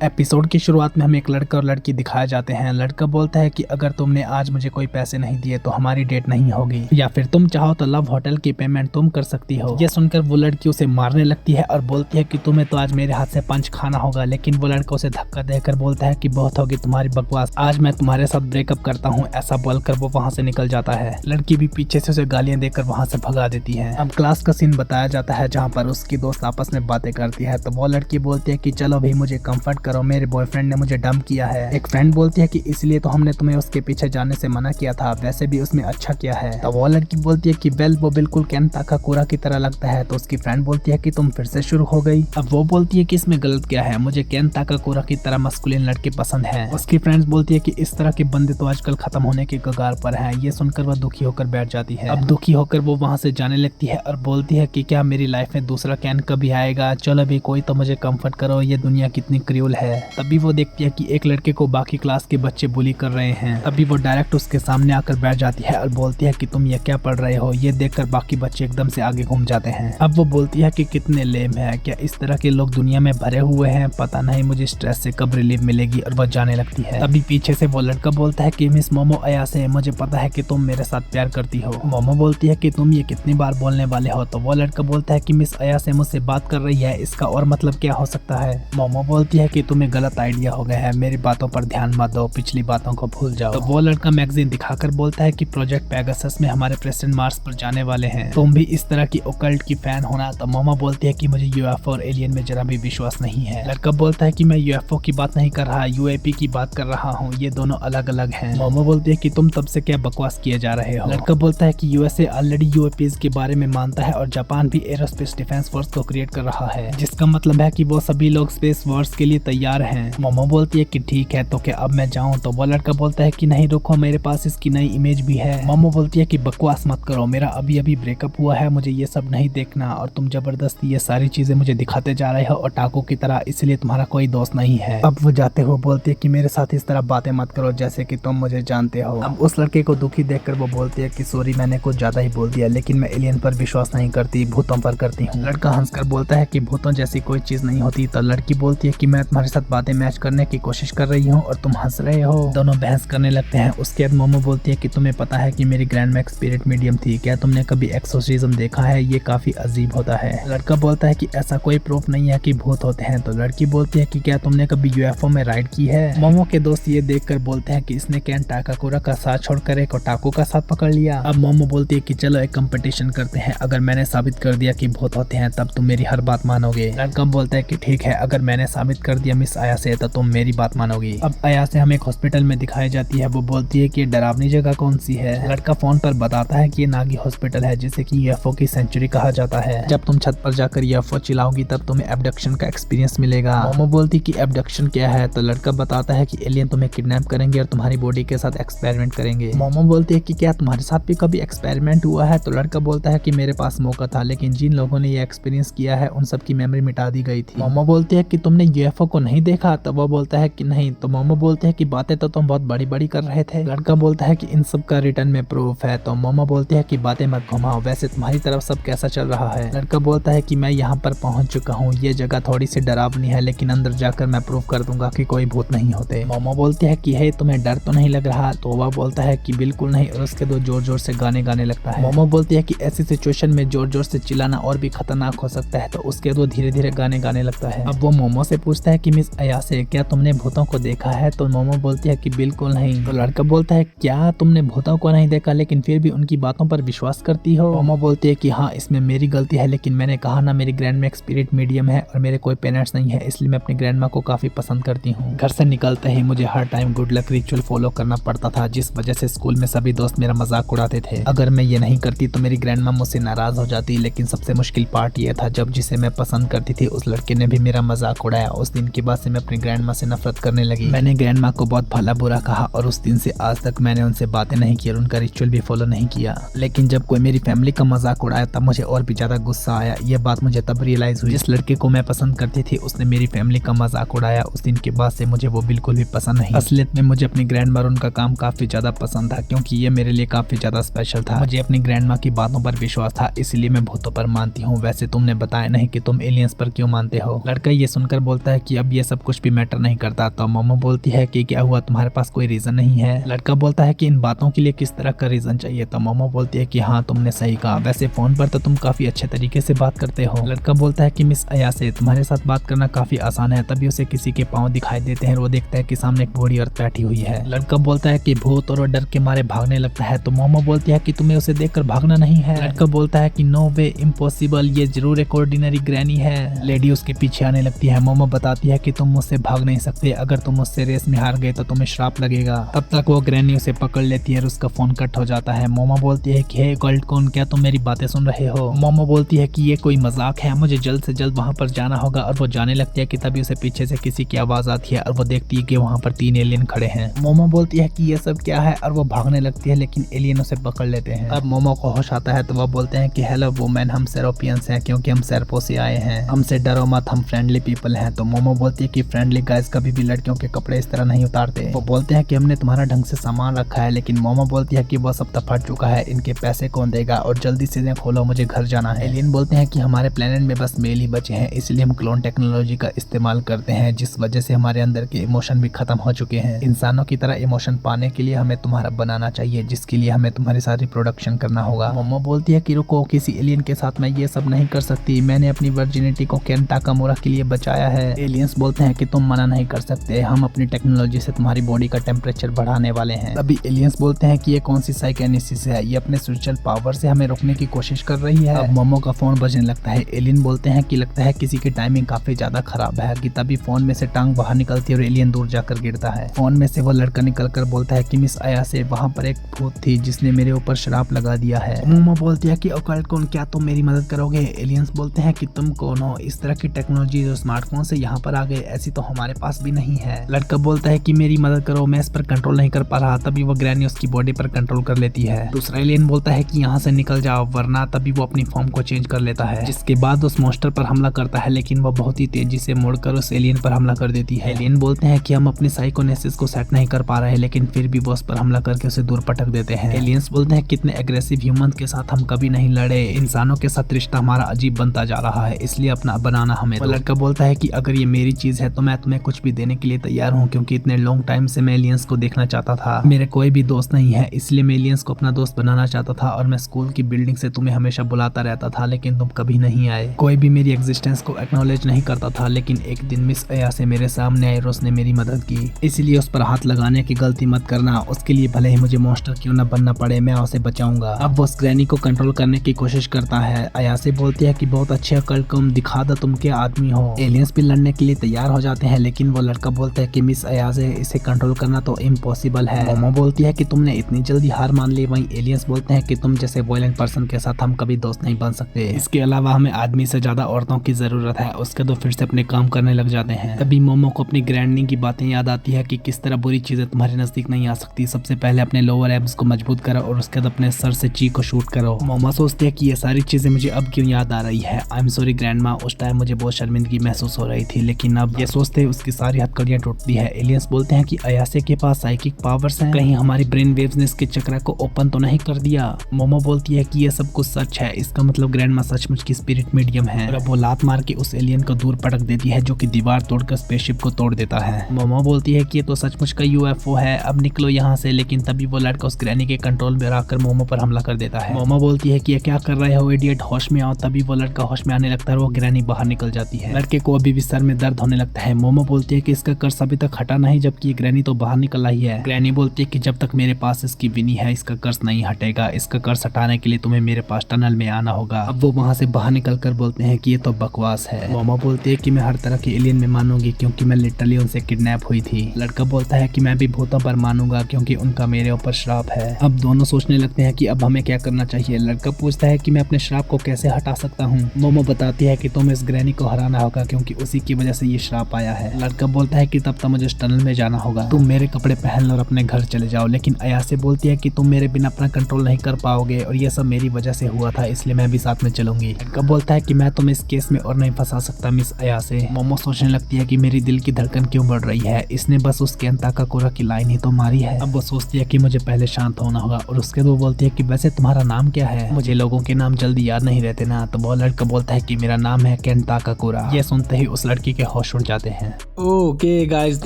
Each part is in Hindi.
एपिसोड की शुरुआत में हमें एक लड़का और लड़की दिखाए जाते हैं। लड़का बोलता है कि अगर तुमने आज मुझे कोई पैसे नहीं दिए तो हमारी डेट नहीं होगी, या फिर तुम चाहो तो लव होटल की पेमेंट तुम कर सकती हो। ये सुनकर वो लड़की उसे मारने लगती है और बोलती है कि तुम्हें तो आज मेरे हाथ से पंच खाना होगा, लेकिन वो लड़का उसे धक्का देकर बोलता है कि बहुत होगी तुम्हारी बकवास, आज मैं तुम्हारे साथ ब्रेकअप करता हूँ। ऐसा बोलकर वो वहाँ से निकल जाता है। लड़की भी पीछे से उसे गालियां देकर वहाँ से भगा देती है। अब क्लास का सीन बताया जाता है जहाँ पर उसकी दोस्त आपस में बातें करती है। तो वो लड़की बोलती है कि चलो भाई मुझे कंफर्ट करो, मेरे बॉयफ्रेंड ने मुझे डंप किया है। एक फ्रेंड बोलती है कि इसलिए तो हमने तुम्हें उसके पीछे जाने से मना किया था, वैसे भी उसमें अच्छा किया है। तो वो लड़की बोलती है कि वेल वो बिल्कुल कैन ताकाकोरा की तरह लगता है। तो उसकी फ्रेंड बोलती है कि तुम फिर से शुरू हो गई। अब वो बोलती है कि इसमें गलत क्या है, मुझे कैन ताकाकोरा की तरह मस्कुलिन लड़के पसंद है। उसकी फ्रेंड्स बोलती है कि इस तरह के बंदे तो आजकल खत्म होने के कगार पर हैं। ये सुनकर वह दुखी होकर बैठ जाती है। अब दुखी होकर वो वहाँ से जाने लगती है और बोलती है कि क्या मेरी लाइफ में दूसरा कैन कभी आएगा, चलो भी कोई तो मुझे कंफर्ट करो, ये दुनिया कितनी क्रूएल है। तभी वो देखती है कि एक लड़के को बाकी क्लास के बच्चे बुली कर रहे हैं। तभी वो डायरेक्ट उसके सामने आकर बैठ जाती है और बोलती है कि तुम ये क्या पढ़ रहे हो। ये देखकर बाकी बच्चे एकदम से आगे घूम जाते हैं। अब वो बोलती है कि कितने लेम है, क्या इस तरह के लोग दुनिया में भरे हुए हैं, पता नहीं मुझे स्ट्रेस से कब रिलीफ मिलेगी। और वो जाने लगती है। तभी पीछे से वो लड़का बोलता है कि मिस मोमो अयासे, मुझे पता है कि तुम मेरे साथ प्यार करती हो। मोमो बोलती है कि तुम ये कितनी बार बोलने वाले हो। तो वो लड़का बोलता है कि मिस अयासे मुझसे बात कर रही है, इसका और मतलब क्या हो सकता है। मोमो बोलती है कि तुम्हें गलत आइडिया हो गया है, मेरी बातों पर ध्यान मत दो, पिछली बातों को भूल जाओ। तो वो लड़का मैगजीन दिखाकर बोलता है कि प्रोजेक्ट पेगासस में हमारे प्रेसिडेंट मार्स पर जाने वाले हैं, तुम भी इस तरह की ओकल्ट की फैन होना। तो मोमो बोलती है कि मुझे यूएफओ और एलियन में जरा भी विश्वास नहीं है। लड़का बोलता है कि मैं यूएफओ की बात नहीं कर रहा, यूएपी की बात कर रहा हूँ, ये दोनों अलग अलग हैं। मोमो बोलती है कि तुम तब से क्या बकवास किए जा रहे हो। लड़का बोलता है कि यूएसए ऑलरेडी यूएपीज के बारे में मानता है और जापान भी एरोस्पेस डिफेंस फोर्स को क्रिएट कर रहा है, जिसका मतलब है कि वो सभी लोग स्पेस वॉर्स के लिए तैयार हैं। मोमो बोलती है कि ठीक है, तो क्या अब मैं जाऊं। तो वो लड़का बोलता है कि नहीं रुको, मेरे पास इसकी नई इमेज भी है। मोमो बोलती है कि बकवास मत करो, मेरा अभी अभी ब्रेकअप हुआ है, मुझे ये सब नहीं देखना, और तुम जबरदस्ती ये सारी चीजें मुझे दिखाते जा रहे हो ओटाकू की तरह, इसलिए तुम्हारा कोई दोस्त नहीं है। अब वो जाते हुए बोलती है कि मेरे साथ इस तरह बातें मत करो जैसे कि तुम मुझे जानते हो। अब उस लड़के को दुखी देखकर वो बोलती है कि सॉरी, मैंने कुछ ज्यादा ही बोल दिया, लेकिन मैं एलियन पर विश्वास नहीं करती, भूतों पर करती हूँ। लड़का हंसकर बोलता है कि भूतों जैसी कोई चीज नहीं होती। तो लड़की बोलती है कि मैं तुम्हारे साथ बातें मैच करने की कोशिश कर रही हूँ और तुम हंस रहे हो। दोनों बहस करने लगते हैं। उसके बाद मोमो बोलती है कि तुम्हें पता है कि मेरी ग्रैंड मैक्स स्पिरिट मीडियम थी, क्या तुमने कभी एक्सोर्सिज्म देखा है, ये काफी अजीब होता है। लड़का बोलता है कि ऐसा कोई प्रूफ नहीं है कि भूत होते हैं। तो लड़की बोलती है कि क्या तुमने कभी यूएफओ में राइड की है। मोमो के दोस्त ये देखकर बोलते हैं कि इसने कैन ताकाकोरा का साथ छोड़कर एक ओटाकू का साथ पकड़ लिया। अब मोमो बोलती है कि चलो एक कंपटीशन करते हैं, अगर मैंने साबित कर दिया कि भूत होते हैं तब तुम मेरी हर बात मानोगे। लड़का बोलता है कि ठीक है, अगर मैंने साबित कर दिया मिस आया से तो तुम मेरी बात मानोगी। अब आया से हमें एक हॉस्पिटल में दिखाई जाती है। वो बोलती है कि डरावनी जगह कौन सी है। लड़का फोन पर बताता है कि ये नागी हॉस्पिटल है, जिसे कि यूएफओ की सेंचुरी कहा जाता है। जब तुम छत पर जाकर यूएफओ चिल्लाओगी तब तुम्हें एब्डक्शन का एक्सपीरियंस मिलेगा। मोमो बोलती कि एब्डक्शन क्या है। तो लड़का बताता है कि एलियन तुम्हें किडनैप करेंगे और तुम्हारी बॉडी के साथ एक्सपेरिमेंट करेंगे। मोमो बोलती है कि क्या तुम्हारे साथ भी कभी एक्सपेरिमेंट हुआ है। तो लड़का बोलता है कि मेरे पास मौका था, लेकिन जिन लोगों ने ये एक्सपीरियंस किया है उन सब की मेमोरी मिटा दी गई थी। मोमो बोलती है कि तुमने यूएफओ को नहीं देखा। तो वो बोलता है कि नहीं। तो मोमो बोलते हैं कि बातें तो तुम बहुत बड़ी बड़ी कर रहे थे। लड़का बोलता है कि इन सब का रिटर्न में प्रूफ है। तो मोमो बोलती है कि बातें मत घुमाओ, वैसे तुम्हारी तरफ सब कैसा चल रहा है। लड़का बोलता है कि मैं यहाँ पर पहुंच चुका हूँ, ये जगह थोड़ी सी डरावनी है, लेकिन अंदर जाकर मैं प्रूफ कर दूंगा कि कोई भूत नहीं होते। मोमो बोलती है कि हे तुम्हें डर तो नहीं लग रहा। तो वह बोलता है कि बिल्कुल नहीं, और उसके दो जोर जोर से गाने गाने लगता है। मोमो बोलती है कि ऐसी सिचुएशन में जोर जोर से चिल्लाना और भी खतरनाक हो सकता है। तो उसके दो धीरे धीरे गाने गाने लगता है। अब वो मोमो से पूछता है कि मिस अयासे, क्या तुमने भूतों को देखा है। तो मोमो बोलती है कि बिल्कुल नहीं। तो लड़का बोलता है क्या तुमने भूतों को नहीं देखा लेकिन फिर भी उनकी बातों पर विश्वास करती हो। मोमो बोलती है कि हाँ, इसमें मेरी गलती है, लेकिन मैंने कहा ना मेरी ग्रैंड मैक्स स्पिरिट मीडियम है और मेरे कोई पेरेंट्स नहीं है, इसलिए मैं अपनी ग्रैंड माँ को काफी पसंद करती हूँ। घर से निकलते ही मुझे हर time good luck ritual follow करना पड़ता था, जिस वजह से स्कूल में सभी दोस्त मेरा मजाक उड़ाते थे। अगर मैं ये नहीं करती तो मेरी ग्रैंड माँ मुझसे नाराज हो जाती, लेकिन सबसे मुश्किल पार्ट ये था जब जिसे मैं पसंद करती थी उस लड़के ने भी मेरा मजाक उड़ाया। उस दिन के बाद से मैं अपनी ग्रैंड माँ से नफरत करने लगी। मैंने ग्रैंड माँ को बहुत भला बुरा कहा और उस दिन से आज तक मैंने उनसे बातें नहीं की और उनका रिचुअल भी फॉलो नहीं किया। लेकिन जब कोई मेरी फैमिली का मजाक उड़ाया तब मुझे और भी ज्यादा गुस्सा आया। ये बात मुझे तब रियलाइज हुई, जिस लड़के को मैं पसंद करती थी उसने मेरी फैमिली का मजाक उड़ाया। उस दिन के बाद से मुझे वो बिल्कुल भी पसंद नहीं। असलियत में मुझे अपनी ग्रैंड माँ उनका काम काफी ज्यादा पसंद था, क्योंकि ये मेरे लिए काफी ज्यादा स्पेशल था। मुझे अपनी ग्रैंड माँ की बातों पर विश्वास था, इसलिए मैं भूतों पर मानती हूँ। वैसे तुमने बताया नहीं कि तुम एलियंस पर क्यों मानते हो। लड़का ये सुनकर बोलता है कि अब अब ये सब कुछ भी मैटर नहीं करता। तो मोमो बोलती है कि क्या हुआ, तुम्हारे पास कोई रीजन नहीं है। लड़का बोलता है कि इन बातों के लिए किस तरह का रीजन चाहिए। तो मोमो बोलती है कि हाँ तुमने सही कहा, वैसे फोन पर तो तुम काफी अच्छे तरीके से बात करते हो। लड़का बोलता है कि मिस अयासे तुम्हारे साथ बात करना काफी आसान है। तभी उसे किसी के पाँव दिखाई देते हैं और वो देखता है कि सामने एक बूढ़ी औरत बैठी हुई है। लड़का बोलता है कि भूत, और वो डर के मारे भागने लगता है। तो मोमो बोलती है कि तुम्हें उसे देखकर भागना नहीं है। लड़का बोलता है कि नो वे, इम्पॉसिबल, ये जरूर एक ऑर्डिनरी ग्रैनी है। लेडी उसके पीछे आने लगती है। मोमो बताती है कि तुम मुझसे भाग नहीं सकते, अगर तुम मुझसे रेस में हार गए तो तुम्हें श्राप लगेगा। तब तक वो ग्रैनी उसे पकड़ लेती है और उसका फोन कट हो जाता है। मोमो बोलती है कि हे कल्ट कौन, क्या तुम मेरी बातें सुन रहे हो। मोमो बोलती है कि ये कोई मजाक है, मुझे जल्द से जल्द वहां पर जाना होगा। और वो जाने लगती है कि तभी उसे पीछे से किसी की आवाज आती है और वो देखती है कि वहां पर 3 एलियन खड़े हैं। मोमो बोलती है कि ये सब क्या है और वो भागने लगती है, लेकिन एलियन उसे पकड़ लेते हैं। अब मोमो को होश आता है तो वो बोलते हैं कि हेलो वुमेन, हम सेरोपियंस हैं क्योंकि हम सेरपो से आए हैं, हमसे डरो मत, हम फ्रेंडली पीपल हैं। तो मोमो बोलती है कि फ्रेंडली गाइस कभी भी लड़कियों के कपड़े इस तरह नहीं उतारते। वो बोलते हैं कि हमने तुम्हारा ढंग से सामान रखा है, लेकिन मोमो बोलती है कि वो सब तो फट चुका है, इनके पैसे कौन देगा और जल्दी से खोलो, मुझे घर जाना है। एलियन बोलते हैं कि हमारे प्लेनेट में बस मेल ही बचे हैं, इसलिए हम क्लोन टेक्नोलॉजी का इस्तेमाल करते हैं, जिस वजह से हमारे अंदर के इमोशन भी खत्म हो चुके हैं। इंसानों की तरह इमोशन पाने के लिए हमें तुम्हारा बनाना चाहिए, जिसके लिए हमें तुम्हारी सारी प्रोडक्शन करना होगा। मोमो बोलती है कि रुको, किसी एलियन के साथ मैं ये सब नहीं कर सकती, मैंने अपनी वर्जिनिटी को केन टाकामुरा के लिए बचाया है। एलियंस बोलते हैं कि तुम मना नहीं कर सकते, हम अपनी टेक्नोलॉजी से तुम्हारी बॉडी का टेम्परेचर बढ़ाने वाले हैं। तभी एलियंस बोलते हैं कि ये कौन सी साइकोएनालिसिस है, ये अपने स्पिरिचुअल पावर से हमें रोकने की कोशिश कर रही है। अब मोमो का फोन बजने लगता है। एलियन बोलते हैं कि लगता है किसी की टाइमिंग काफी ज्यादा खराब है, कि तभी फोन में से टांग बाहर निकलती है और एलियन दूर जाकर गिरता है। फोन में से वो लड़का निकलकर बोलता है कि मिस अयासे, वहाँ पर एक भूत थी जिसने मेरे ऊपर श्राप लगा दिया है। मोमो बोलती है कि ओकल्ट कौन, क्या तुम मेरी मदद करोगे। एलियंस बोलते हैं कि तुम कौन हो, इस तरह की टेक्नोलॉजी जो स्मार्टफोन से यहाँ पर आ गए, ऐसी तो हमारे पास भी नहीं है। लड़का बोलता है कि मेरी मदद करो, मैं इस पर कंट्रोल नहीं कर पा रहा। तभी वो ग्रैनी उसकी बॉडी पर कंट्रोल कर लेती है। दूसरा एलियन बोलता है कि यहाँ से निकल जाओ वरना, तभी वो अपनी फॉर्म को चेंज कर लेता है, जिसके बाद उस मॉन्स्टर पर हमला करता है, लेकिन वो बहुत ही तेजी से मुड़कर उस एलियन पर हमला कर देती है। एलियन बोलते हैं कि हम अपनी साइकोनेसिस को सेट नहीं कर पा रहे, लेकिन फिर भी वो उस पर हमला करके उसे दूर पटक देते हैं। एलियंस बोलते हैं कितने एग्रेसिव ह्यूमंस के साथ हम कभी नहीं लड़े, इंसानों के साथ रिश्ता हमारा अजीब बनता जा रहा है, इसलिए अपना बनाना हमें दो। लड़का बोलता है कि अगर ये मेरी चीज है तो मैं तुम्हें कुछ भी देने के लिए तैयार हूँ, क्योंकि इतने लॉन्ग टाइम से मैं एलियंस को देखना चाहता था। मेरे कोई भी दोस्त नहीं है, इसलिए मैं एलियंस को अपना दोस्त बनाना चाहता था, और मैं स्कूल की बिल्डिंग से तुम्हें हमेशा बुलाता रहता था, लेकिन तुम कभी नहीं आए। कोई भी मेरी एग्जिस्टेंस को एक्नॉलेज नहीं करता था, लेकिन एक दिन मिस अयासे मेरे सामने आए और उसने मेरी मदद की, इसलिए उस पर हाथ लगाने की गलती मत करना। उसके लिए भले ही मुझे मॉन्स्टर क्यों न बनना पड़े, मैं उसे बचाऊंगा। अब वो उस ग्रैनी को कंट्रोल करने की कोशिश करता है। अयासे बोलती है कि बहुत अच्छे अकल कम दिखा दो, तुम क्या आदमी हो। एलियंस भी लड़ने के लिए तैयार हो जाते हैं, लेकिन वो लड़का बोलता है कि मिस अयासे, इसे कंट्रोल करना तो इम्पॉसिबल है। मोमो बोलती है कि तुमने इतनी जल्दी हार मान ली। वहीं एलियंस बोलते हैं कि तुम जैसे वायलेंट पर्सन के साथ हम कभी दोस्त नहीं बन सकते, इसके अलावा हमें आदमी से ज्यादा औरतों की जरूरत है। उसके तो फिर से अपने काम करने लग जाते हैं। तभी मोमो को अपनी ग्रैंडिंग की बातें याद आती है कि किस तरह बुरी चीजें तुम्हारे नजदीक नहीं आ सकती। सबसे पहले अपने लोअर एब्स को मजबूत करो और उसके बाद अपने सर से ची को शूट करो। मोमो सोचती है कि ये सारी चीजें मुझे अब क्यों याद आ रही है। आई एम सॉरी ग्रैंडमा, उस टाइम मुझे बहुत शर्मिंदगी महसूस हो रही थी, लेकिन अब ये सोचते उसकी सारी हथकड़ियां टूटती है। एलियंस बोलते हैं कि अयासे के पास साइकिक पावर्स हैं, कहीं हमारी ब्रेन वेव्स ने इसके चक्र को ओपन तो नहीं कर दिया। मोमो बोलती है कि ये सब कुछ सच है, इसका मतलब ग्रैंडमा सचमुच की स्पिरिट मीडियम है। और अब वो लात मार के उस एलियन को दूर पटक देती है, जो कि दीवार तोड़कर स्पेसशिप को तोड़ देता है। मोमो बोलती है कि ये तो सचमुच का यूएफओ है, अब निकलो यहाँ से, लेकिन तभी वो लड़का उस ग्रैनी के कंट्रोल में आकर मोमो पर हमला कर देता है। मोमो बोलती है कि ये क्या कर रहे हो इडियट, होश में आओ। तभी वो लड़का होश में आने लगता है और वो ग्रैनी बाहर निकल जाती है। लड़के को अभी भी सर में दर्द होने लगता है। मोमो बोलती है कि इसका कर्ज अभी तक हटा नहीं, जबकि ये ग्रैनी तो बाहर निकल आई है। ग्रैनी बोलती है कि जब तक मेरे पास इसकी विनी है, इसका कर्ज नहीं हटेगा। इसका कर्ज हटाने के लिए तुम्हें मेरे पास टनल में आना होगा। अब वो वहाँ से बाहर निकल कर बोलते हैं कि ये तो बकवास है। मोमो बोलती है कि मैं हर तरह के एलियन में मानूंगी, क्योंकि मैं लिटरली उनसे किडनैप हुई थी। लड़का बोलता है कि मैं भी भूतों पर मानूंगा, क्योंकि उनका मेरे ऊपर श्राप है। अब दोनों सोचने लगते हैं कि अब हमें क्या करना चाहिए। लड़का पूछता है कि मैं अपने श्राप को कैसे हटा सकता हूँ। मोमो बताती है कि तुम्हें इस ग्रैनी को हराना होगा, क्योंकि उसी की वजह से ये श्राप आया है। लड़का बोलता है कि तब तक मुझे टनल में जाना होगा, तुम मेरे कपड़े पहन लो और अपने घर चले जाओ। लेकिन अयासे बोलती है कि तुम मेरे बिना अपना कंट्रोल नहीं कर पाओगे, और ये सब मेरी वजह से हुआ था, इसलिए मैं भी साथ में चलूंगी। लड़का बोलता है कि मैं तुम्हें इस केस में और नहीं फंसा सकता मिस अयासे। मोमो सोचने लगती है कि मेरी दिल की धड़कन क्यों बढ़ रही है, इसने बस उस केन टाकामुरा की लाइन ही तो मारी है। अब वो सोचती है कि मुझे पहले शांत होना होगा, और उसके बाद बोलती है कि वैसे तुम्हारा नाम क्या है, मुझे लोगों के नाम जल्दी याद नहीं रहते ना। तो वो लड़का बोलता है कि मेरा नाम है केन टाकामुरा। ये सुनते ही उस लड़की के होश उड़ जाते हैं। Okay guys,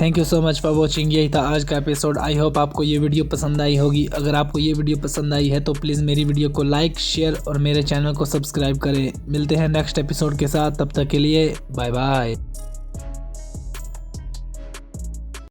thank you so much for watching. यही था आज का एपिसोड। आई होप आपको ये वीडियो पसंद आई होगी। अगर आपको ये वीडियो पसंद आई है तो प्लीज़ मेरी वीडियो को लाइक, शेयर और मेरे चैनल को सब्सक्राइब करें। मिलते हैं नेक्स्ट एपिसोड के साथ, तब तक के लिए बाय बाय।